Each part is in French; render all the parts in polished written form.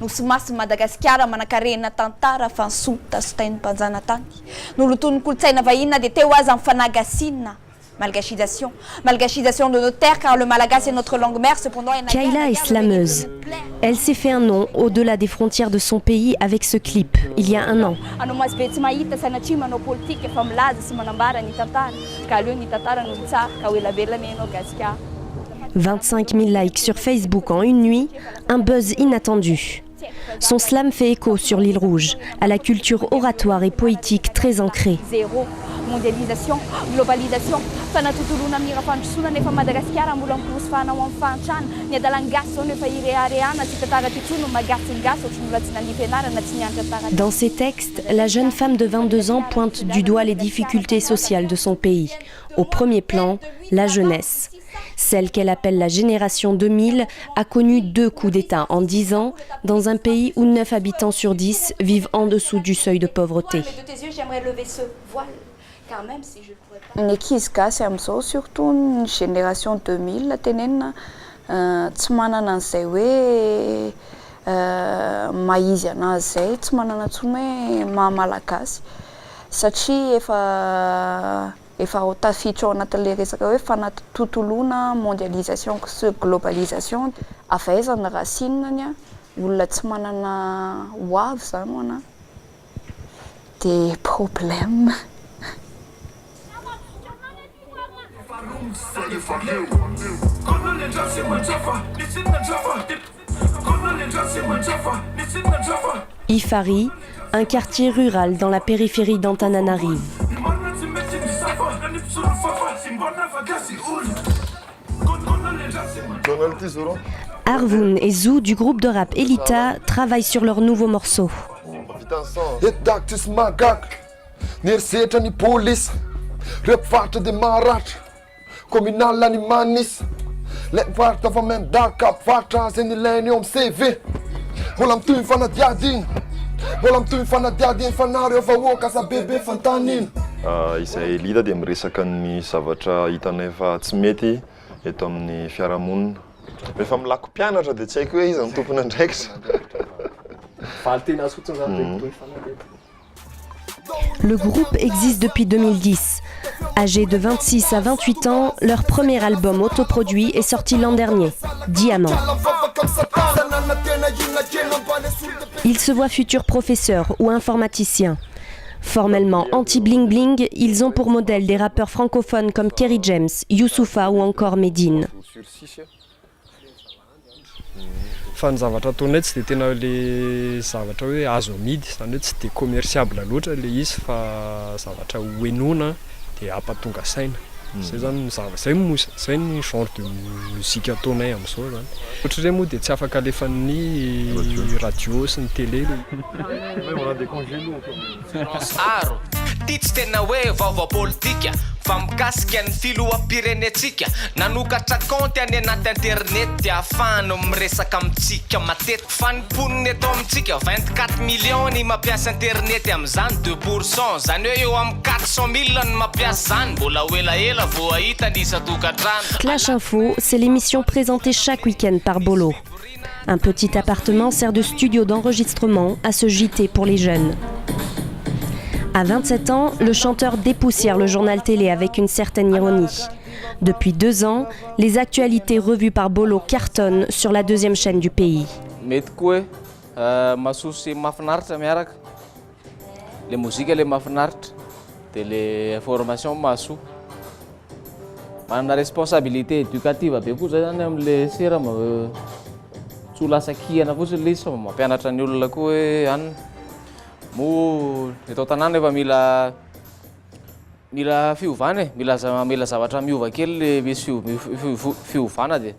nosy masy Madagasikara manakarena tantara fansota sy tain'nim-panjana tany noloton'ny kolotsaina vahina dia teo azy amin'ny fanagasinina. Malgachisation de nos terres car le malagasy est notre langue mère. Cependant, Kayla est slameuse. Elle s'est fait un nom au-delà des frontières de son pays avec ce clip, il y a un an. 25 000 likes sur Facebook en une nuit, un buzz inattendu. Son slam fait écho sur l'île Rouge, à la culture oratoire et poétique très ancrée. Mondialisation, globalisation, fanatotolona mira fandrosoana nefa Madagasikara mbola miposy fanao amin'ny fantrana ny adalangasy zao nefa irehareana tsy tantara titsono magatsingasy ohatry mbola tsy nandihy fianarana tsy nianatra tara. Dans ses textes, la jeune femme de 22 ans pointe du doigt les difficultés sociales de son pays. Au premier plan, la jeunesse. Celle qu'elle appelle la génération 2000 a connu 2 coups d'État en 10 ans dans un pays où 9 habitants sur 10 vivent en dessous du seuil de pauvreté. Ny ankizy gasy amin'izao surtout ny génération 2000 tenenina tsy manana an'izay hoe maizy anazy zay, tsy manana ntsony hoe mahamalagasy satria efa tafiditra ao anatin'le resaka hoe fanatontoloana mondialisation sy globalisation avaizana racinany a olona tsy manana hoavy zany hoana de problème. Ifari, un quartier rural dans la périphérie d'Antananarive. Arvoun et Zou du groupe de rap Elita travaillent sur leur nouveau morceau. Communal animanis le varta va même darka varta zeni lenium CV volam tu fanadiadin fanare fa woka sa bebe fantanin izay Elita dia miresaka ny zavatra hitana efa tsy mety eto amin'ny fiarahamonina rehefa milako mpianatra dia tsy haiko hoe iza ny tompony andraikitra valitena sotsiny zany Le groupe existe depuis 2010. Âgés de 26 à 28 ans, leur premier album autoproduit est sorti l'an dernier, Diamant. Ils se voient futurs professeurs ou informaticiens. Formellement anti-bling-bling, ils ont pour modèle des rappeurs francophones comme Kerry James, Youssoupha ou encore Medine. Fa ny zavatra ataonay tsy dia tena le zavatra hoe azo amidy, zany hoe tsy dia commerciable loatra le izy fa zavatra hoenona dia ampatonga saina. Zay zany zay ny genre de musique ataonay amin'izao zany. Ohatra hoe moa dia tsy afaka alefan'ny radio sy ny télé. Titsy tena hoe vaovao politika fa mikasika ny filoham-pirenetsika nanokatra compte any anaty internet dia ahafahana miresaka amintsika matetika fa ny mponiny eto amintsika 24 millions ny mampiasa internet amin'izany 2% zany hoe eo amin'ny 400 000 ny mampiasa zany mbola elaela vao ahita ny isa-tokantrano. Clash Info, c'est l'émission présentée chaque week-end par Bolo. Un petit appartement sert de studio d'enregistrement à ce JT pour les jeunes. À 27 ans, le chanteur dépoussière le journal télé avec une certaine ironie. Depuis 2 ans, les actualités revues par Bolo cartonnent sur la 2e chaîne du pays. Mety koa mahasosy mahafinaritra miaraka. Le mozika le mahafinaritra dia le information mahasoa. Manana responsabilité éducative be koa zay zany amin'le sera tsy ho lasa kihana fotsiny le izy fa mampianatra ny olona koa hoe anina. Mo eto tanàna efa mila fiovana mila zavatra miova kely le misy fiovana dia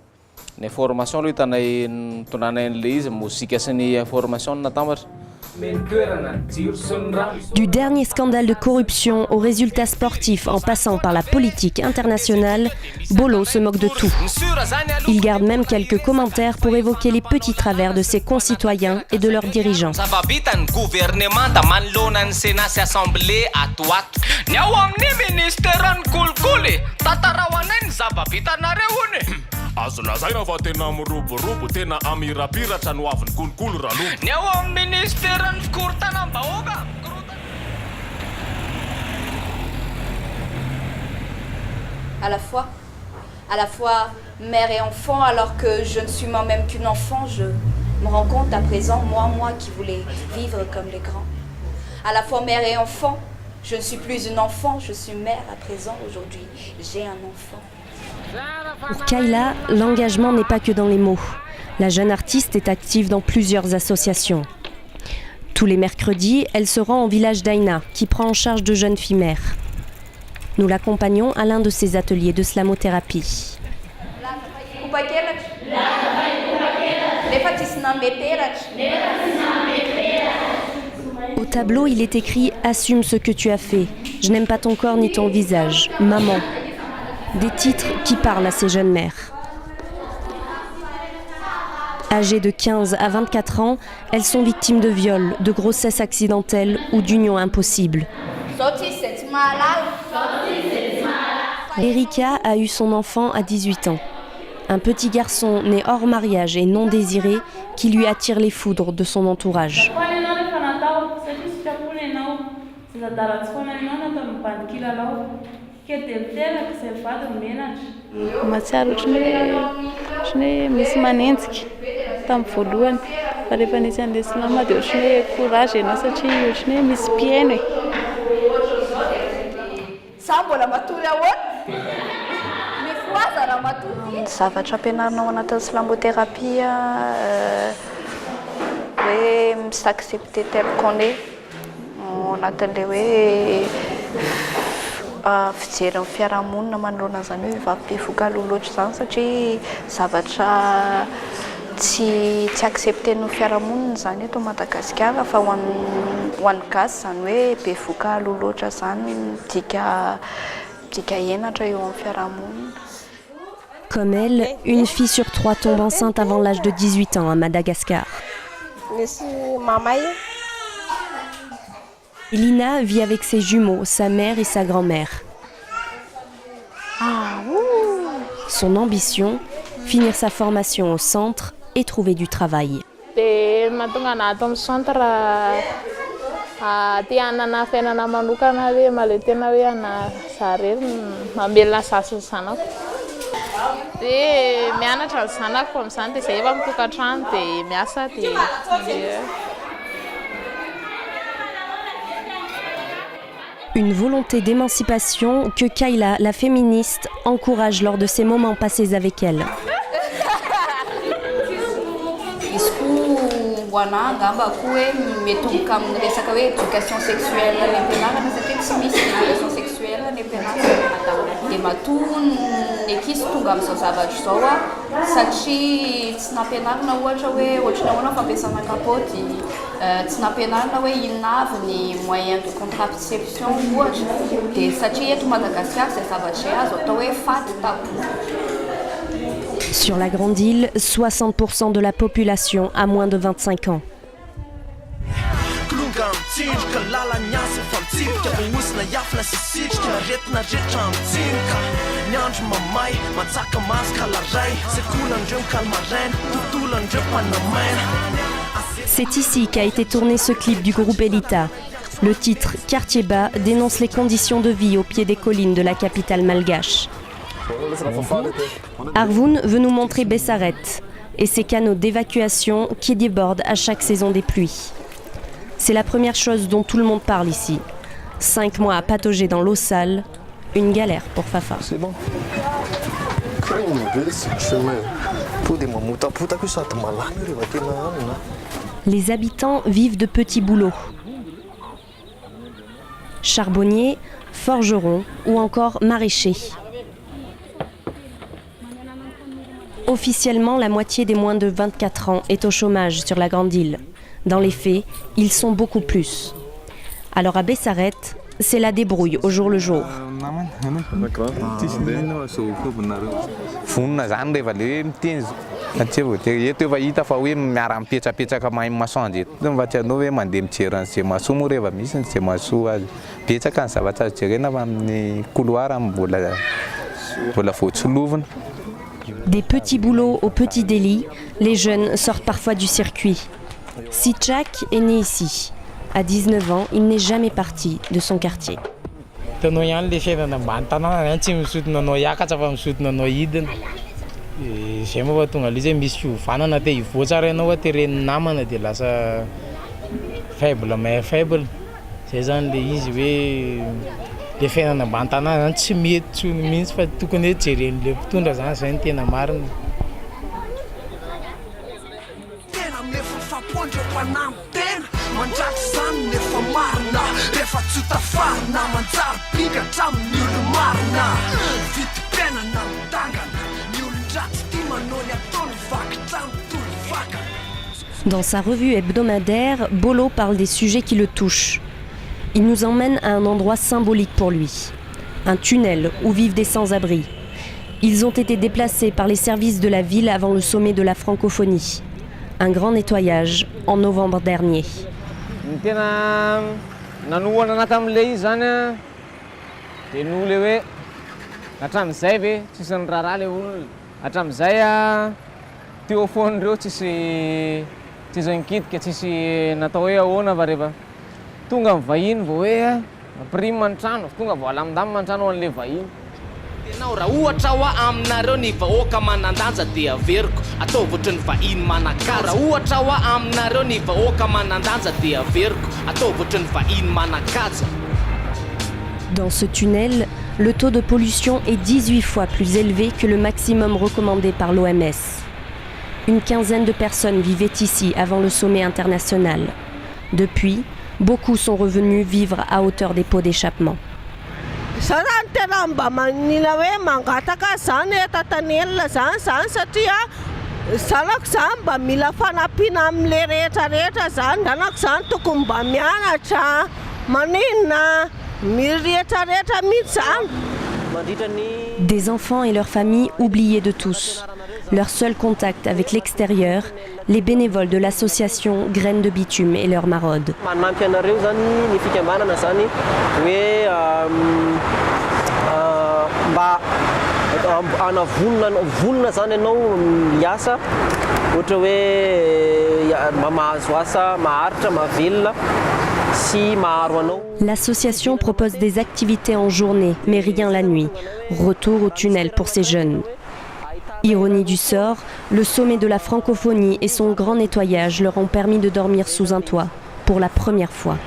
ny information aloha hitanay tonanay an'le izy mozika sy ny information natambatra. Du dernier scandale de corruption aux résultats sportifs en passant par la politique internationale, Bolo se moque de tout. Il garde même quelques commentaires pour évoquer les petits travers de ses concitoyens et de leurs dirigeants. azo lazaina fa tena miroborobo tena amirapiratra no avin'ny kolokolo ralomo ny ao amin'ny ministeran'ny fikorontanam-bahoaka. À la fois mère et enfant, alors que je ne suis moi-même qu'une enfant, je me rends compte à présent, moi qui voulais vivre comme les grands. À la fois mère et enfant, je ne suis plus une enfant, je suis mère à présent, aujourd'hui j'ai un enfant. Pour Kayla, l'engagement n'est pas que dans les mots. La jeune artiste est active dans plusieurs associations. Tous les mercredis, elle se rend au village d'Aina, qui prend en charge de jeunes filles mères. Nous l'accompagnons à l'un de ses ateliers de slamothérapie. Au tableau, il est écrit « Assume ce que tu as fait. Je n'aime pas ton corps ni ton visage. Maman ». Des titres qui parlent à ces jeunes mères. Âgées de 15 à 24 ans, elles sont victimes de viols, de grossesses accidentelles ou d'unions impossibles. Erika a eu son enfant à 18 ans. Un petit garçon né hors mariage et non désiré qui lui attire les foudres de son entourage. Matsiaro ohatran'ny hoe misy manenjika tamin'ny voalohany fa rehefa nisy an'ilay silama dia ohatran'ny hoe courage ianao satria ohatran'ny hoe misy mpiaino e. Sa mbola matory ahoana? Mifoaza raha matory. Zavatra ampianarinao anatin'ny slamothérapie hoe s'accepter tel qu'on est anatin'ilay hoe fijery ny fiarahamonina manoloana izany hoe vavim-bevoka loatra izany satria zavatra tsy accepten'ny fiarahamonina izany eto Madagasikara fa ho an'ny gasy izany hoe bevoka loatra izany dika henatra eo amin'ny fiarahamonina. Comme elle, une fille sur 3 tombe enceinte avant l'âge de 18 ans à Madagascar. Elina vit avec ses jumeaux, sa mère et sa grand-mère. Son ambition, finir sa formation au centre et trouver du travail. Une volonté d'émancipation que Kayla, la féministe, encourage lors de ces moments passés avec elle. Éducation sexuelle éducation sexuelle dia matony ny ankizy tonga amin'izao zavatra izao satria tsy nampianarina ohatra hoe ohatrany ahoana fampiasana kapoty tsy nampianarina hoe inona avy ny moyen de contraception ohatra dia satria eto Madagascar izay zavatra izay azo atao hoe faty tabou. Sur la grande île, 60% de la population a moins de 25 ans. C'est ici qu'a été tourné ce clip du groupe Elita. Le titre « Quartier bas » dénonce les conditions de vie au pied des collines de la capitale malgache. Arvoun veut nous montrer Bessaret et ses canaux d'évacuation qui débordent à chaque saison des pluies. C'est la première chose dont tout le monde parle ici. 5 mois à patauger dans l'eau sale, une galère pour Fafa. C'est bon. Les habitants vivent de petits boulots. Charbonniers, forgerons ou encore maraîchers. Officiellement, la moitié des moins de 24 ans est au chômage sur la grande île. Dans les faits, ils sont beaucoup plus. Alors à Bessaret, c'est la débrouille au jour le jour. Des petits boulots aux petits délits, les jeunes sortent parfois du circuit. Sichak est né ici. À 19 ans, il n'est jamais parti de son quartier. Le fiainana ambany tanàna zany tsy mety tsony mihitsy fa tokony hoe jeren'le mpitondra zany zay ny tena marina. Tena nefa fampondra mpanamo tena mandraky zany nefa marina rehefa tsy tafarina manjary biga hatramin'ny olo marina vitim-piainana mitangana ny olon-dratsy tia manao ny ataony vakitrano tolo vakana. Dans sa revue hebdomadaire, Bolo parle des sujets qui le touchent. Il nous emmène à un endroit symbolique pour lui, un tunnel où vivent des sans-abri. Ils ont été déplacés par les services de la ville avant le sommet de la francophonie. Un grand nettoyage en novembre dernier. Tonga vahiny vao hoe prime an-trano tonga voalamindamy an-trano an'le vahiny. Tenao raha ohatra ho aminareo ny vahoaka manan-danja dia averiko ataovy ohatry ny vahiny manan-kaja. Raha ohatra ho aminareo ny vahoaka manan-danja dia averiko ataovy ohatry ny vahiny manan-kaja. Dans ce tunnel, le taux de pollution est 18 fois plus élevé que le maximum recommandé par l'OMS. Une quinzaine de personnes vivaient ici avant le sommet international. Depuis, beaucoup sont revenus vivre à hauteur des pots d'échappement. Des enfants et leurs familles oubliés de tous. Leur seul contact avec l'extérieur, les bénévoles de l'association Graines de Bitume et leurs maraudes. L'association propose des activités en journée, mais rien la nuit. Retour au tunnel pour ces jeunes. Ironie du sort, le sommet de la francophonie et son grand nettoyage leur ont permis de dormir sous un toit, pour la première fois.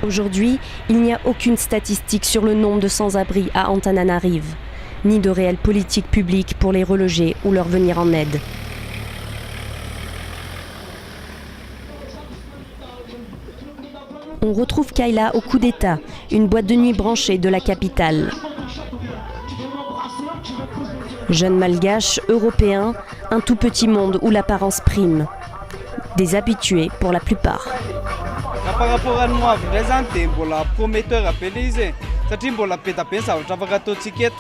Aujourd'hui, il n'y a aucune statistique sur le nombre de sans-abri à Antananarive, ni de réelle politique publique pour les reloger ou leur venir en aide. On retrouve Kayla au coup d'état, une boîte de nuit branchée de la capitale. Jeune malgache, européen, un tout petit monde où l'apparence prime. Des habitués pour la plupart. Par rapport à nous, présenté pour la prometteur appelé satria mbola petabe zavatra afaka ataontsika eto.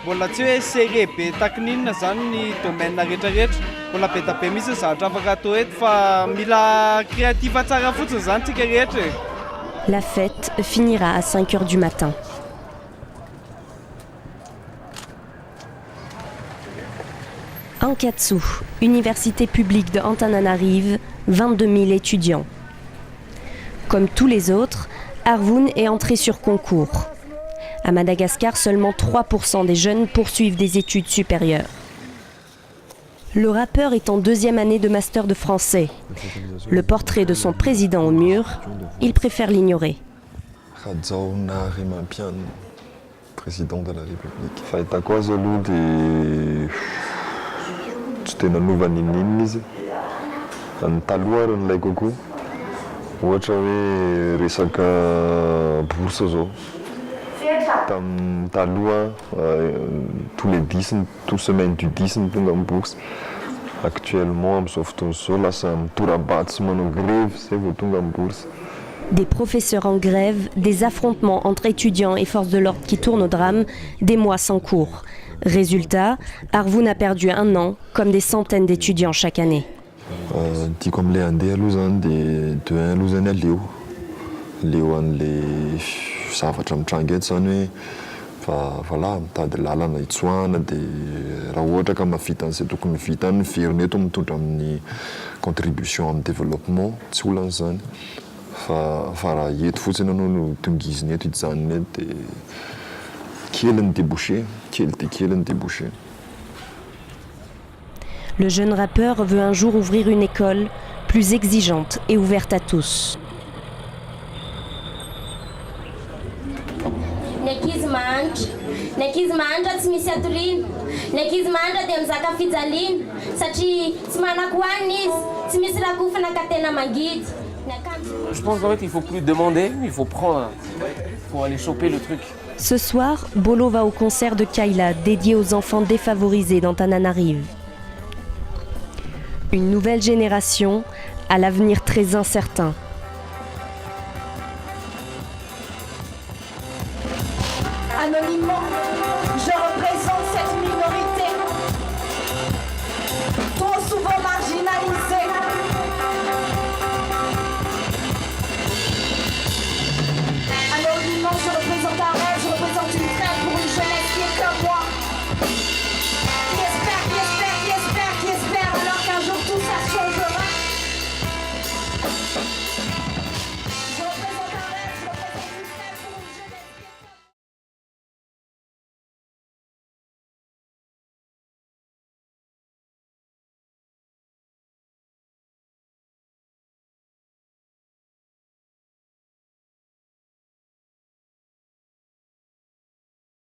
Mbola tsy hoe serré be takinina zany ny domaine rehetrarehetra. Mbola petabe misy zavatra afaka atao eto fa mila créatif tsara fotsiny zany tsika rehetra. La fête finira à 5 h du matin. Ankatsu, université publique de Antananarive, 22 000 étudiants. Comme tous les autres, Arvoun est entré sur concours. À Madagascar, seulement 3% des jeunes poursuivent des études supérieures. Le rappeur est en 2e année de master de français. Le portrait de son président au mur, il préfère l'ignorer. Président de la République. Fahitako azy aloha dia tsy tena nova ninninona izy. Ny taloha ary nilay kokoa. Ohatra hoe resaka bourse zao. Tamin'ny taloha tous les 10, toute semaine du 10 ny tonga amin'ny bourse. Actuellement amin'izao fotoana zao lasa mitora-bato sy manao grève zay vao tonga amin'ny bourse. Des professeurs en grève, des affrontements entre étudiants et forces de l'ordre qui tournent au drame, des mois sans cours. Résultat, Arvoun a perdu 1 an, comme des centaines d'étudiants chaque année. tiako amin'ilay handeha aloha zany dia de un aloha zany aleo an'lay zavatra mitrangy eto zany hoe voilà mitady lalana hitsoahana dia raha ohatra ka mavita an'izay tokony vita ny veriny eto mitondra amin'ny contribution amin'ny développement tsy olan'izany fa raha eto fotsiny anao no tongiziny eto hijanona eto dia kely ny débouché. Le jeune rappeur veut un jour ouvrir une école plus exigeante et ouverte à tous. Je pense qu'en fait il faut plus demander, il faut prendre pour aller choper le truc. Ce soir, Bolo va au concert de Kayla dédié aux enfants défavorisés d'Antananarive. Une nouvelle génération à l'avenir très incertain. Anonymement, je représente cette minorité.